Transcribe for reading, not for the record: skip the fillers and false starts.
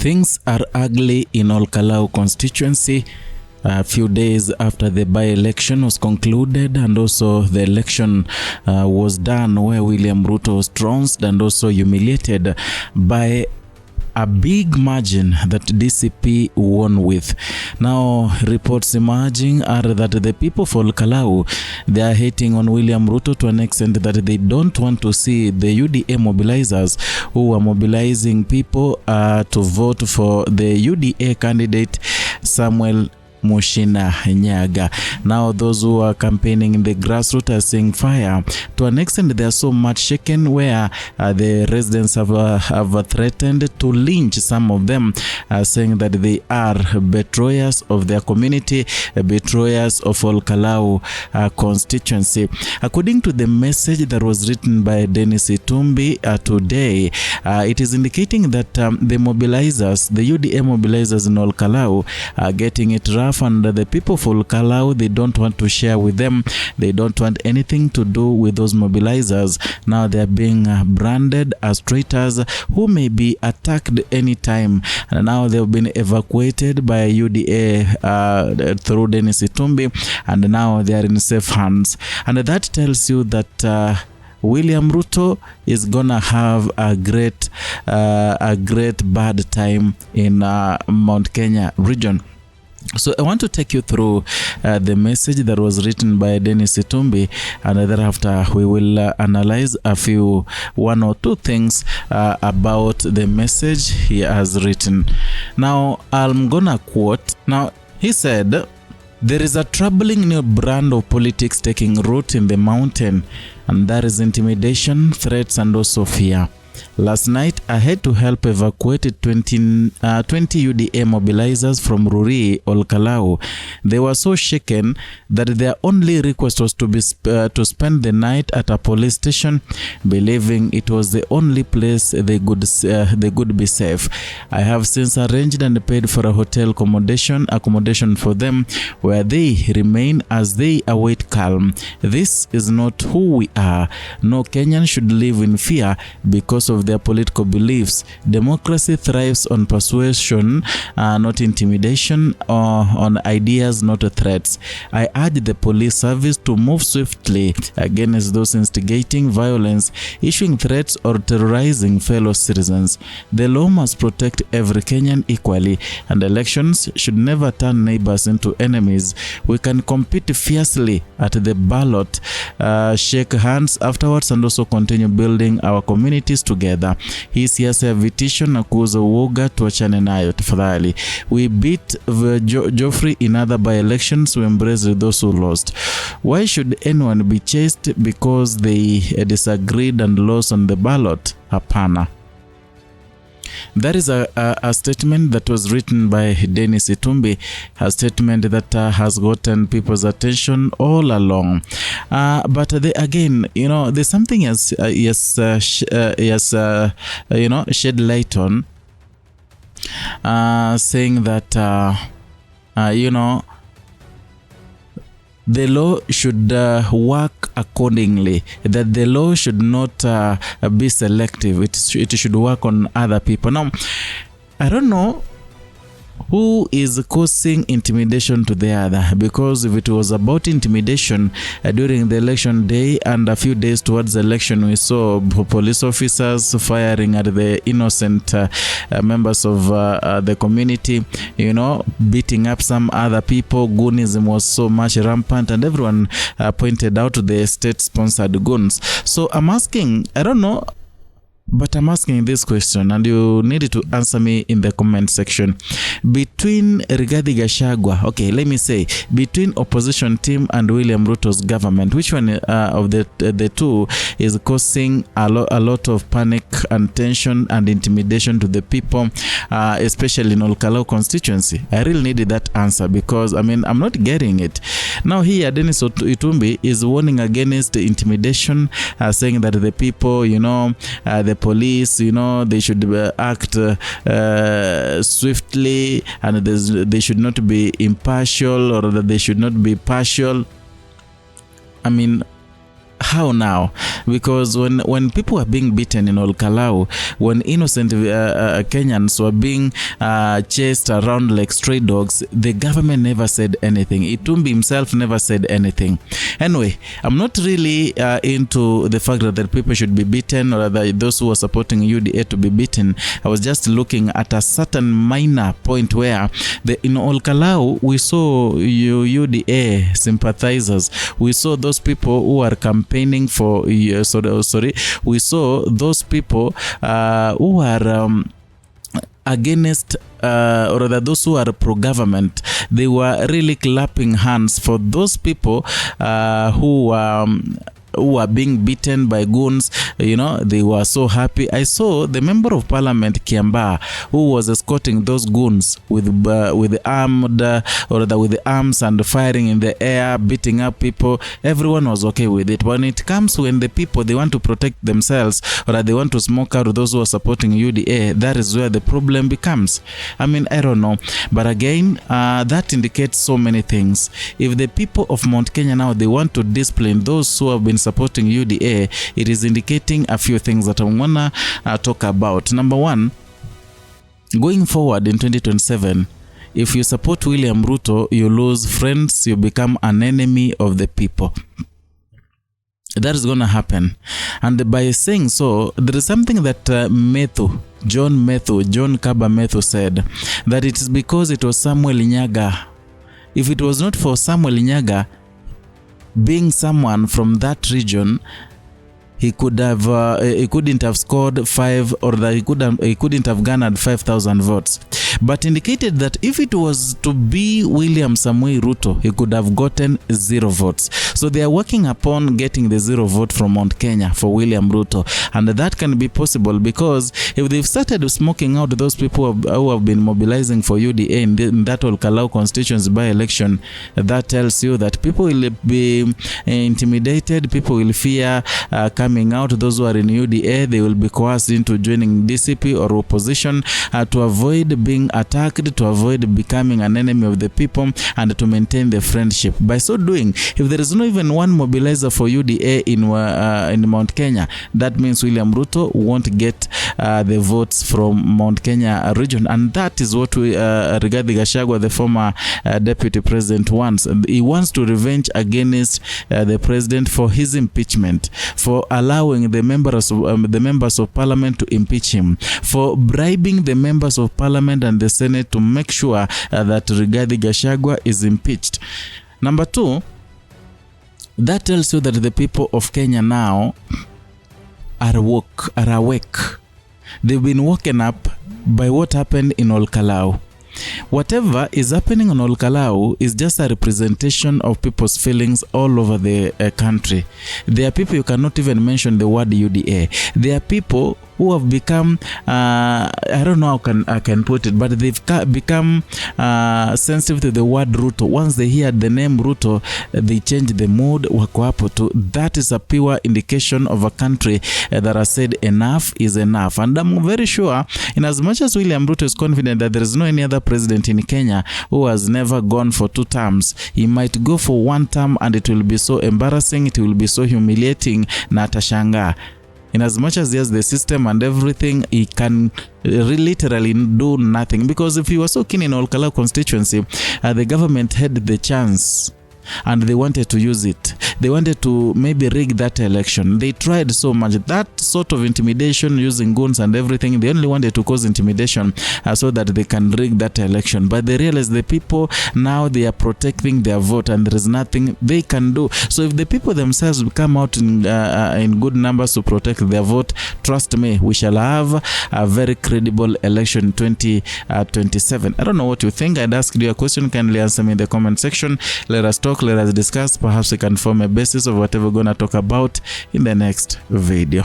Things are ugly in Ol Kalou constituency. A few days after the by-election was concluded, and also the election was done, where William Ruto was trounced and also humiliated by a big margin that DCP won with. Now, reports emerging are that the people for Ol Kalou, they are hating on William Ruto to an extent that they don't want to see the UDA mobilizers who are mobilizing people to vote for the UDA candidate Samuel Mushina Nyaga. Now those who are campaigning in the grassroots are seeing fire. To an extent, they are so much shaken where the residents have threatened to lynch some of them, saying that they are betrayers of their community, betrayers of Ol Kalou constituency. According to the message that was written by Dennis Itumbi today, it is indicating that the mobilizers, the UDA mobilizers in Ol Kalou, are getting it rough, and the people for Ol Kalou, they don't want to share with them. They don't want anything to do with those mobilizers. Now they are being branded as traitors who may be attacked anytime. And now they've been evacuated by UDA through Dennis Itumbi, and now they are in safe hands. And that tells you that William Ruto is gonna have a great bad time in Mount Kenya region. So I want to take you through the message that was written by Dennis Itumbi, and thereafter we will analyze one or two things about the message he has written. Now I'm gonna quote. Now he said, "There is a troubling new brand of politics taking root in the mountain, and that is intimidation, threats, and also fear. Last night, I had to help evacuate 20 UDA mobilizers from Ruri, Ol Kalou. They were so shaken that their only request was to spend the night at a police station, believing it was the only place they could be safe. I have since arranged and paid for a hotel accommodation for them, where they remain as they await calm. This is not who we are. No Kenyan should live in fear because of their political beliefs. Democracy thrives on persuasion, not intimidation, or on ideas, not threats. I urge the police service to move swiftly against those instigating violence, issuing threats, or terrorizing fellow citizens. The law must protect every Kenyan equally, and elections should never turn neighbors into enemies. We can compete fiercely at the ballot, shake hands afterwards, and also continue building our communities together. Hii siasa ya vitisho na kuuza uoga tuachane nayo tafadhali. We beat Joffrey in other by-elections. We embrace those who lost. Why should anyone be chased because they disagreed and lost on the ballot? Hapana." That is a statement that was written by Dennis Itumbi, a statement that has gotten people's attention all along. But again, there's something shed light on, saying that the law should work accordingly, that the law should not be selective. It should work on other people. Now, I don't know who is causing intimidation to the other, because if it was about intimidation during the election day and a few days towards the election, we saw police officers firing at the innocent members of the community, beating up some other people. Goonism was so much rampant, and everyone pointed out to the state-sponsored goons. So I'm asking, I don't know, but I'm asking this question, and you need to answer me in the comment section. Between Rigathi Gachagua, okay, let me say, between opposition team and William Ruto's government, which one of the two is causing a lot of panic and tension and intimidation to the people, especially in Ol Kalou constituency? I really needed that answer, because I'm not getting it. Now here, Dennis Itumbi is warning against intimidation, saying that the people, the police, they should act swiftly, and they should not be impartial, or that they should not be partial. How now? Because when people are being beaten in Ol Kalou, when innocent Kenyans were being chased around like stray dogs, the government never said anything. Itumbi himself never said anything. Anyway, I'm not really into the fact that people should be beaten, or that those who are supporting UDA to be beaten. I was just looking at a certain minor point where in Ol Kalou we saw UDA sympathizers. We saw those people who are campaigning for we saw those people who are against or rather those who are pro-government. They were really clapping hands for those people who are being beaten by goons. You know, they were so happy. I saw the member of parliament Kiamba, who was escorting those goons with armed or with the arms and firing in the air, beating up people. Everyone was okay with it. When it comes when the people, they want to protect themselves, or they want to smoke out those who are supporting UDA, that is where the problem becomes. I mean, I don't know, but again, that indicates so many things. If the people of Mount Kenya now, they want to discipline those who have been supporting UDA, it is indicating a few things that I wanna talk about. Number one, going forward in 2027, if you support William Ruto, you lose friends, you become an enemy of the people. That is going to happen. And by saying so, there is something that John Kaba Methu said, that it is because it was Samuel Nyaga. If it was not for Samuel Nyaga being someone from that region, he couldn't have scored 5, or that he couldn't have garnered 5,000 votes. But indicated that if it was to be William Samoei Ruto, he could have gotten 0 votes. So they are working upon getting the 0 vote from Mount Kenya for William Ruto, and that can be possible because if they've started smoking out those people who have been mobilizing for UDA in that Ol Kalou constituency by-election, that tells you that people will be intimidated, people will fear coming out. Those who are in UDA, they will be coerced into joining DCP or opposition to avoid being attacked, to avoid becoming an enemy of the people, and to maintain the friendship. By so doing, if there is not even one mobilizer for UDA in Mount Kenya, that means William Ruto won't get the votes from Mount Kenya region, and that is what Rigathi Gachagua, the former deputy president, wants. He wants to revenge against the president for his impeachment, for allowing the members of parliament to impeach him, for bribing the members of parliament and the Senate to make sure that Rigathi Gachagua is impeached. Number 2, that tells you that the people of Kenya now are awake. They've been woken up by what happened in Ol Kalou. Whatever is happening in Ol Kalou is just a representation of people's feelings all over the country. There are people, you cannot even mention the word UDA. There are people who have become, I don't know how I can put it, but they've become sensitive to the word Ruto. Once they hear the name Ruto, they change the mood. Wako hapo tu. That is a pure indication of a country that has said enough is enough. And I'm very sure, in as much as William Ruto is confident that there is no any other president in Kenya who has never gone for 2 terms, he might go for 1 term, and it will be so embarrassing, it will be so humiliating, na atashanga. In as much as he has the system and everything, he can literally do nothing. Because if he was so keen in Ol Kalou constituency, the government had the chance and they wanted to use it. They wanted to maybe rig that election. They tried so much. That sort of intimidation using guns and everything, they only wanted to cause intimidation so that they can rig that election. But they realized the people now, they are protecting their vote and there is nothing they can do. So if the people themselves come out in good numbers to protect their vote, trust me, we shall have a very credible election 2027. I don't know what you think. I'd ask you a question. Kindly answer me in the comment section. Let us talk. Let us discuss. Perhaps we can form a basis of whatever we're going to talk about in the next video.